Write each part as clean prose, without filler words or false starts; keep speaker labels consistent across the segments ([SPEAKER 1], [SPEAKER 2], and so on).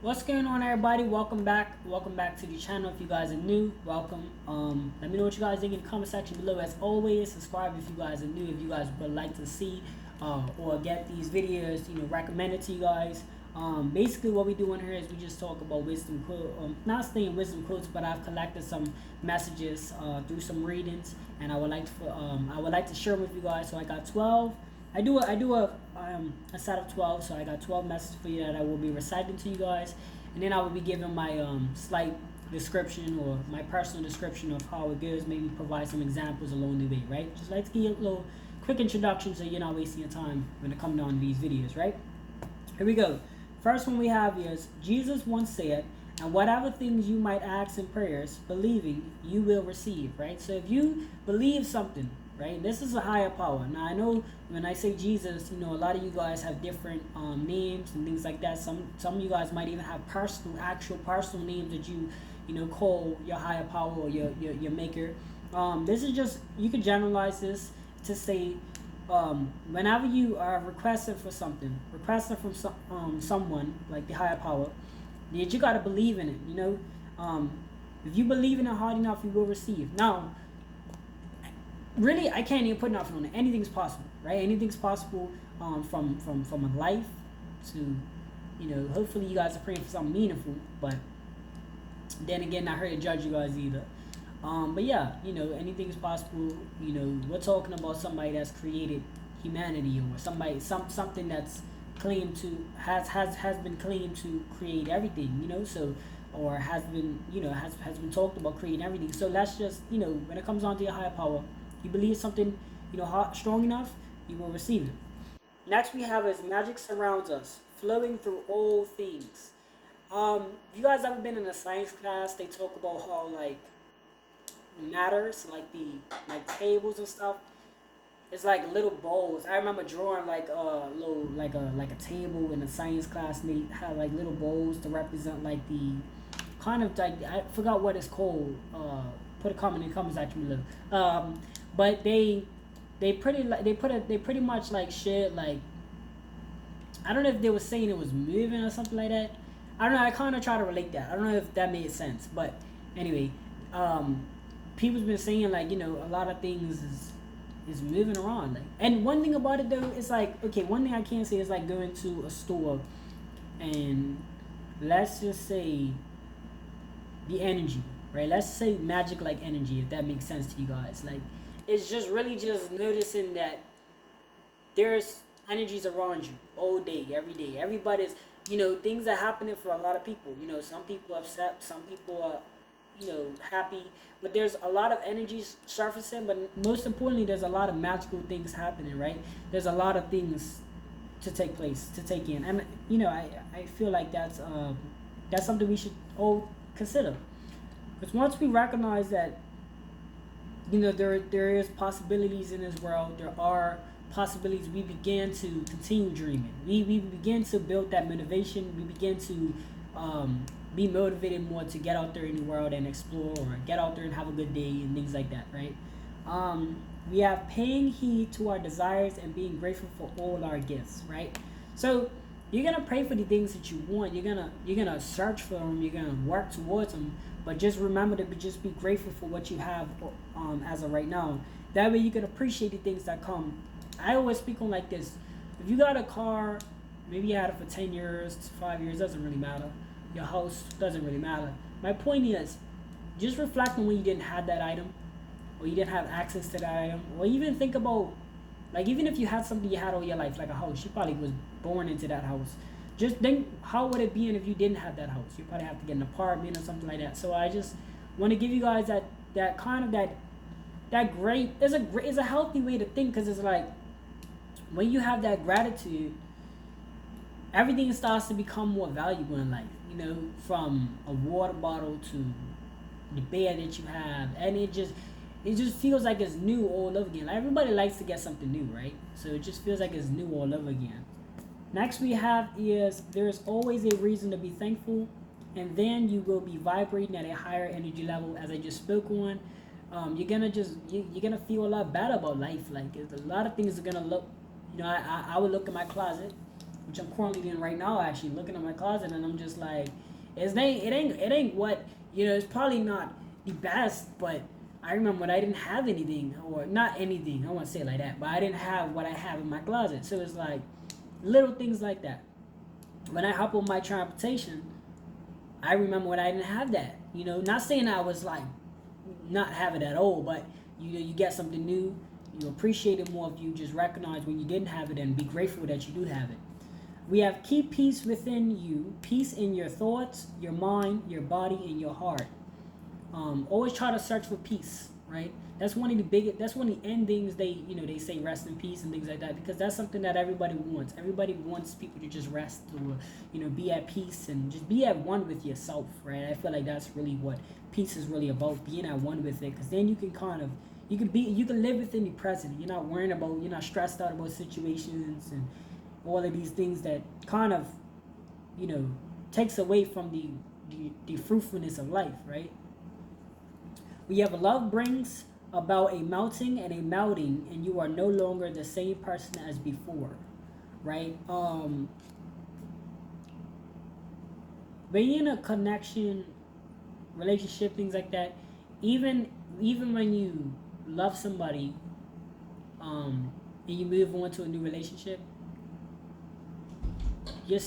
[SPEAKER 1] What's going on, everybody? Welcome back. Welcome back to the channel. If you guys are new, welcome. Let me know what you guys think in the comment section below. As always, subscribe if you guys are new. If you guys would like to see or get these videos, recommended to you guys. Basically, what we do on here is we just talk about wisdom quote. Not saying wisdom quotes, but I've collected some messages through some readings, and I would like to share them with you guys. So I got 12. I do a set of 12, so I got 12 messages for you that I will be reciting to you guys, and then I will be giving my slight description or my personal description of how it goes. Maybe provide some examples along the way, right? Just like to give you a little quick introduction so you're not wasting your time when it comes down to these videos, right? Here we go. First one we have is Jesus once said, and whatever things you might ask in prayers, believing you will receive, right? So if you believe something, right, this is a higher power. Now I know when I say Jesus, a lot of you guys have different names and things like that. Some of you guys might even have actual personal names that call your higher power or your maker. This is just, you can generalize this to say, whenever you are requesting from someone like the higher power, that you gotta believe in it. If you believe in it hard enough, you will receive. Now, really, I can't even put nothing on it. Anything's possible, right? Anything's possible, from a life to, hopefully you guys are praying for something meaningful. But then again, not here to judge you guys either. But yeah, anything is possible. We're talking about somebody that's created humanity, or something that's claimed to has been claimed to create everything. So, or has been has been talked about creating everything. So that's just, when it comes on to your higher power, you believe something, strong enough, you will receive it. Next we have is magic surrounds us, flowing through all things. You guys ever been in a science class? They talk about how, like, matters, like the tables and stuff. It's like little bowls. I remember drawing like a little like a table in a science class, and they had like little bowls to represent like the kind of, like, I forgot what it's called. Put a comment in the comments section below. But they pretty much like shared, like, I don't know if they were saying it was moving or something like that. I don't know. I kind of try to relate that. I don't know if that made sense, but anyway, um, people's been saying, like, a lot of things is moving around. Like, and one thing about it though, it's like, okay, one thing I can say is like going to a store, and let's just say the energy, right? Let's say magic like energy, if that makes sense to you guys. Like, it's just really just noticing that there's energies around you all day, every day. Everybody's, things are happening for a lot of people. Some people upset, some people are, happy, but there's a lot of energies surfacing. But most importantly, there's a lot of magical things happening, right? There's a lot of things to take place, to take in, and I feel like that's something we should all consider. Because once we recognize that, there is possibilities in this world, there are possibilities, we begin to continue dreaming. We begin to build that motivation. We begin to be motivated more to get out there in the world and explore, or get out there and have a good day and things like that, right? We have paying heed to our desires and being grateful for all our gifts, right? So you're gonna pray for the things that you want. You're gonna search for them. You're gonna work towards them. But just remember to just be grateful for what you have, as of right now. That way you can appreciate the things that come. I always speak on like this: if you got a car, maybe you had it for 10 years, 5 years, doesn't really matter. Your house doesn't really matter. My point is, just reflect on when you didn't have that item, or you didn't have access to that item, or even think about, like, even if you had something you had all your life, like a house, you probably was born into that house. Just think, how would it be if you didn't have that house? You probably have to get an apartment or something like that. So I just want to give you guys that kind of that great is a healthy way to think, because it's like, when you have that gratitude, everything starts to become more valuable in life. From a water bottle to the bed that you have, and it just feels like it's new all over again. Like, everybody likes to get something new, right? So it just feels like it's new all over again. Next we have is, there's always a reason to be thankful, and then you will be vibrating at a higher energy level, as I just spoke on. You're gonna feel a lot better about life. Like, a lot of things are gonna look. I would look in my closet, which I'm currently doing right now, actually looking at my closet, and I'm just like, it ain't what, it's probably not the best, but I remember when I didn't have anything, or not anything, I won't say it like that, but I didn't have what I have in my closet. So it's like little things like that. When I hop on my transportation, I remember when I didn't have that. Not saying I was like not have it at all, but you get something new, you appreciate it more if you just recognize when you didn't have it and be grateful that you do have it. We have keep peace within you, peace in your thoughts, your mind, your body, and your heart. Always try to search for peace, right? That's one of the endings. They say rest in peace and things like that, because that's something that everybody wants. Everybody wants people to just rest, or be at peace and just be at one with yourself, right? I feel like that's really what peace is really about, being at one with it, because then you can kind of you can live within the present. You're not stressed out about situations and all of these things that kind of takes away from the fruitfulness of life, right? We have love brings about a melting and a melting, and you are no longer the same person as before, right? Being in a connection, relationship, things like that, even when you love somebody, and you move on to a new relationship, you're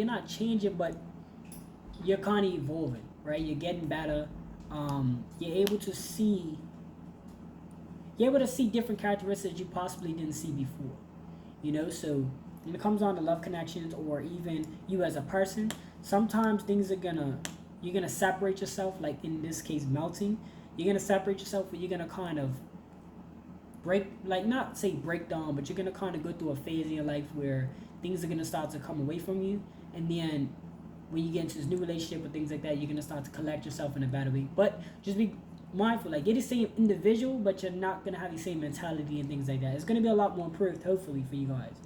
[SPEAKER 1] not changing, but you're kind of evolving, right? You're getting better. You're able to see different characteristics you possibly didn't see before. So when it comes on to love connections, or even you as a person, sometimes you're gonna separate yourself, like in this case melting. You're gonna separate yourself, or you're gonna kind of not say break down, but you're gonna kind of go through a phase in your life where things are gonna start to come away from you, and then when you get into this new relationship or things like that, you're gonna start to collect yourself in a better way. But just be mindful, like you're the same individual, but you're not gonna have the same mentality and things like that. It's gonna be a lot more improved, hopefully, for you guys.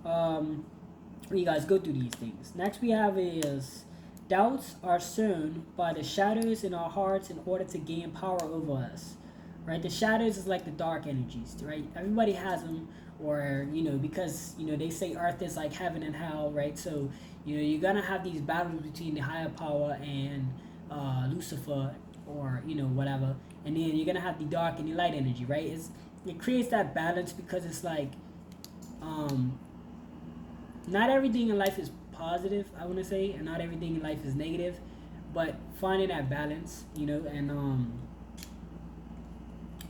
[SPEAKER 1] When you guys go through these things. Next we have is doubts are sown by the shadows in our hearts in order to gain power over us. Right? The shadows is like the dark energies, right? Everybody has them, or because they say earth is like heaven and hell, right? So you're gonna have these battles between the higher power and Lucifer, or whatever, and then you're gonna have the dark and the light energy, right? It creates that balance, because it's like not everything in life is positive, I want to say, and not everything in life is negative, but finding that balance, and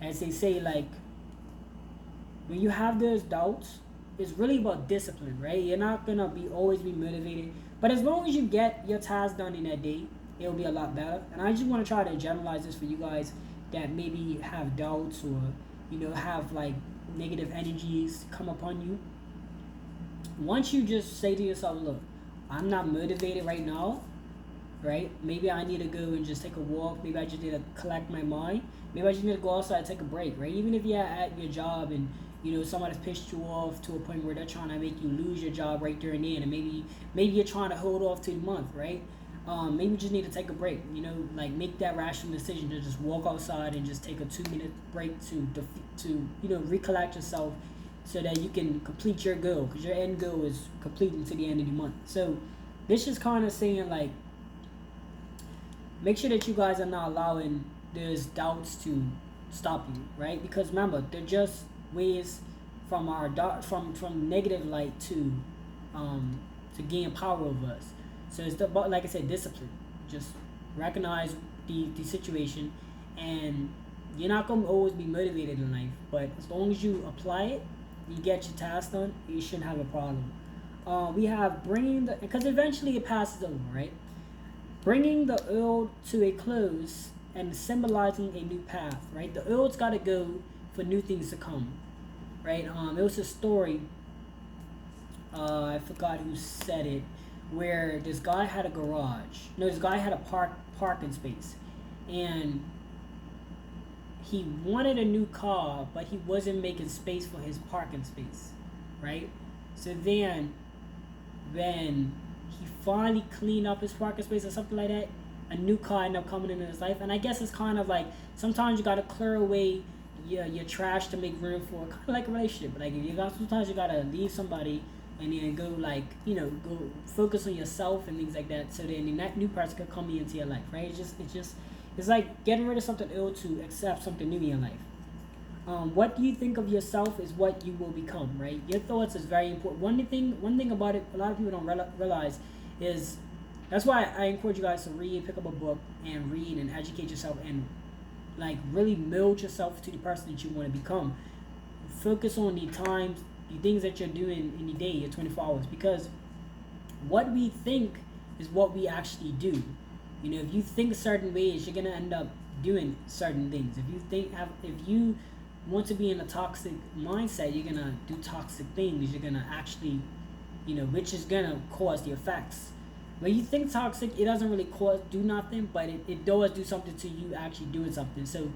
[SPEAKER 1] as they say, like when you have those doubts, it's really about discipline, right? You're not gonna always be motivated, but as long as you get your tasks done in that day, it'll be a lot better. And I just want to try to generalize this for you guys that maybe have doubts, or have like negative energies come upon you. Once you just say to yourself, look, I'm not motivated right now, right? Maybe I need to go and just take a walk. Maybe I just need to collect my mind. Maybe I just need to go outside and take a break, right? Even if you're at your job and somebody's pissed you off to a point where they're trying to make you lose your job right there and then, and maybe you're trying to hold off to the month, right? Maybe you just need to take a break, like make that rational decision to just walk outside and just take a 2-minute break to recollect yourself, so that you can complete your goal, because your end goal is completing to the end of the month. So this is kind of saying, like, make sure that you guys are not allowing those doubts to stop you, right? Because remember, they're just ways from our from negative light to gain power over us. So it's about, like I said, discipline. Just recognize the situation, and you're not gonna always be motivated in life, but as long as you apply it, you get your task done, you shouldn't have a problem. We have because eventually it passes over, right? Bringing the old to a close and symbolizing a new path, right? The old's got to go for new things to come, right? It was a story, I forgot who said it, where this guy had a garage. No, this guy had a parking space, and he wanted a new car, but he wasn't making space for his parking space, right? So then, when he finally cleaned up his parking space or something like that, a new car ended up coming into his life. And I guess it's kind of like, sometimes you gotta clear away your trash to make room for, kind of like a relationship. Like sometimes you gotta leave somebody and then go like go focus on yourself and things like that. So then that new person could come into your life, right? It's like getting rid of something ill to accept something new in your life. What you think of yourself is what you will become, right? Your thoughts is very important. One thing about it, a lot of people don't realize is that's why I encourage you guys to read, pick up a book, and read and educate yourself, and like really mold yourself to the person that you want to become. Focus on the times, the things that you're doing in the day, your 24 hours, because what we think is what we actually do. If you think certain ways, you're gonna end up doing certain things. If you want to be in a toxic mindset, you're gonna do toxic things. You're gonna actually, which is gonna cause the effects. When you think toxic, it doesn't really do nothing, but it does do something to you actually doing something. So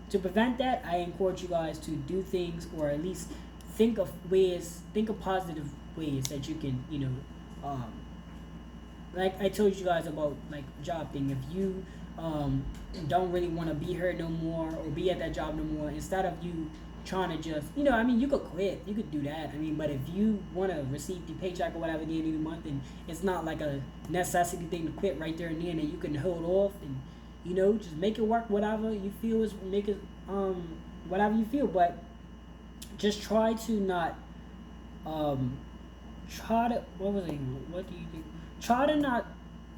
[SPEAKER 1] to prevent that, I encourage you guys to do things, or at least think of positive ways that you can, um, like I told you guys about like job thing. If you don't really want to be here no more or be at that job no more, instead of you trying to just you could quit, you could do that. But if you want to receive the paycheck or whatever at the end of the month, and it's not like a necessity thing to quit right there and then, and you can hold off and just make it work, whatever you feel is make it whatever you feel, but just try to not um try to what do you think? Try to not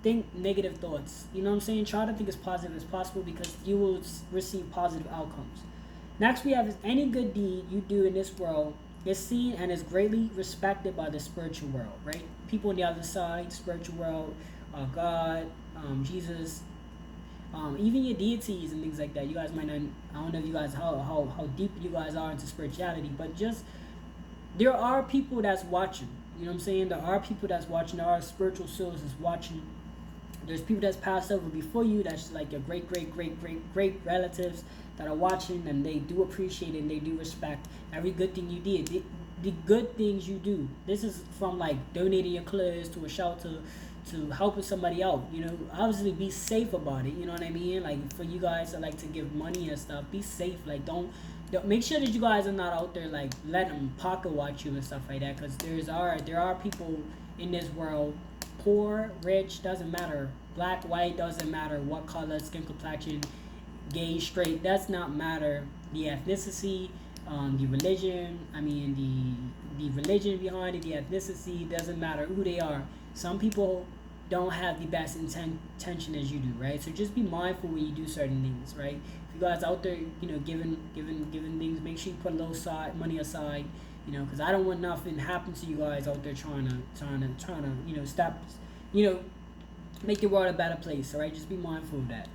[SPEAKER 1] think negative thoughts. You know what I'm saying? Try to think as positive as possible, because you will receive positive outcomes. Next, we have is any good deed you do in this world is seen and is greatly respected by the spiritual world, right? People on the other side, spiritual world, God, Jesus, even your deities and things like that. You guys might not. I don't know if you guys how deep you guys are into spirituality, but just there are people that's watching. You know what I'm saying? There are people that's watching. There are spiritual souls that's watching. There's people that's passed over before you. That's like your great, great, great, great, great relatives that are watching, and they do appreciate it and they do respect every good thing you did. The good things you do. This is from like donating your clothes to a shelter to helping somebody out. Obviously be safe about it. You know what I mean? Like for you guys that like to give money and stuff, be safe. Like don't make sure that you guys are not out there like letting them pocket watch you and stuff like that, because there are people in this world, poor, rich, doesn't matter, black, white, doesn't matter what color, skin complexion, gay, straight, does not matter, the ethnicity, the religion, the religion behind it, the ethnicity, doesn't matter who they are. Some people don't have the best intention as you do, right? So just be mindful when you do certain things, right? If you guys out there, giving things, make sure you put a little money aside, because I don't want nothing happen to you guys out there trying to, stop, you know, make the world a better place. All right, just be mindful of that.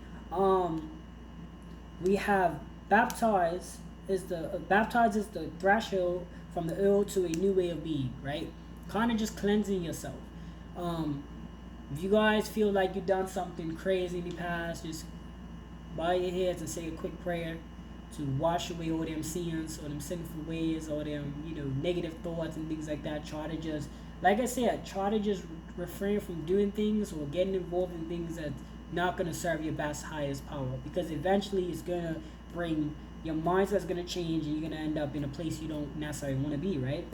[SPEAKER 1] We have baptize is the threshold from the old to a new way of being, right? Kind of just cleansing yourself. Um, if you guys feel like you've done something crazy in the past, just bow your heads and say a quick prayer to wash away all them sins or them sinful ways or them, negative thoughts and things like that. Try to just, like I said, try to just refrain from doing things or getting involved in things that's not going to serve your best, highest power. Because eventually it's going to bring, your mindset's going to change and you're going to end up in a place you don't necessarily want to be, right?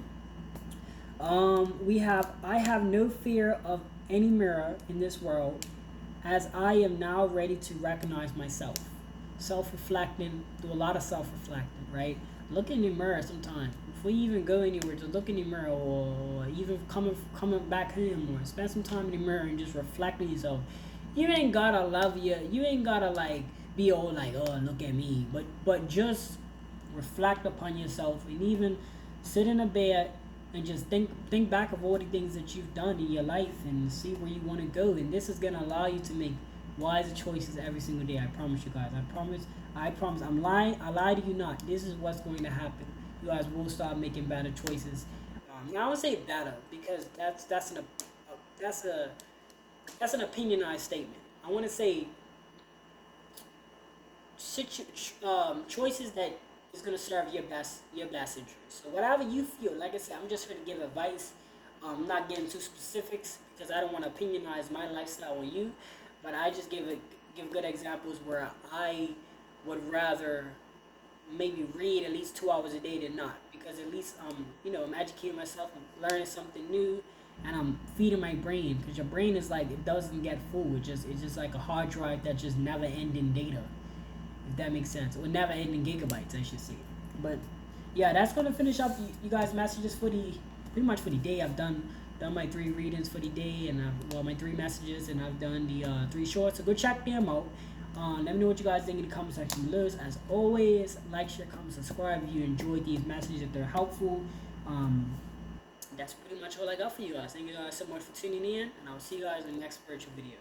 [SPEAKER 1] I have no fear of any mirror in this world, as I am now ready to recognize myself. Self-reflecting, do a lot of self-reflecting, right? Look in the mirror sometime. Before you even go anywhere, just look in the mirror, or even coming back home, or spend some time in the mirror and just reflect on yourself. You ain't gotta love you ain't gotta like be all like, oh, look at me. But just reflect upon yourself, and even sit in a bed and just think back of all the things that you've done in your life and see where you want to go. And this is gonna allow you to make wiser choices every single day. I promise you guys. I promise. I lie to you not. This is what's going to happen. You guys will start making better choices. I would say better, because that's a that's an opinionized statement. I want to say choices that is gonna serve your best interest. So whatever you feel, like I said, I'm just gonna give advice. I'm not getting too specifics because I don't want to opinionize my lifestyle on you, but I just give good examples where I would rather maybe read at least 2 hours a day than not, because at least I'm educating myself, I'm learning something new, and I'm feeding my brain, because your brain is like, it doesn't get full. It's just like a hard drive that just never ending data, if that makes sense, or never ending gigabytes, I should say. But yeah, that's gonna finish up you guys' messages for the pretty much for the day. I've done my 3 readings for the day, and my 3 messages, and I've done the 3 shorts. So go check them out. Let me know what you guys think in the comment section below. As always, like, share, comment, subscribe if you enjoyed these messages, if they're helpful. That's pretty much all I got for you guys. Thank you guys so much for tuning in, and I'll see you guys in the next virtual video.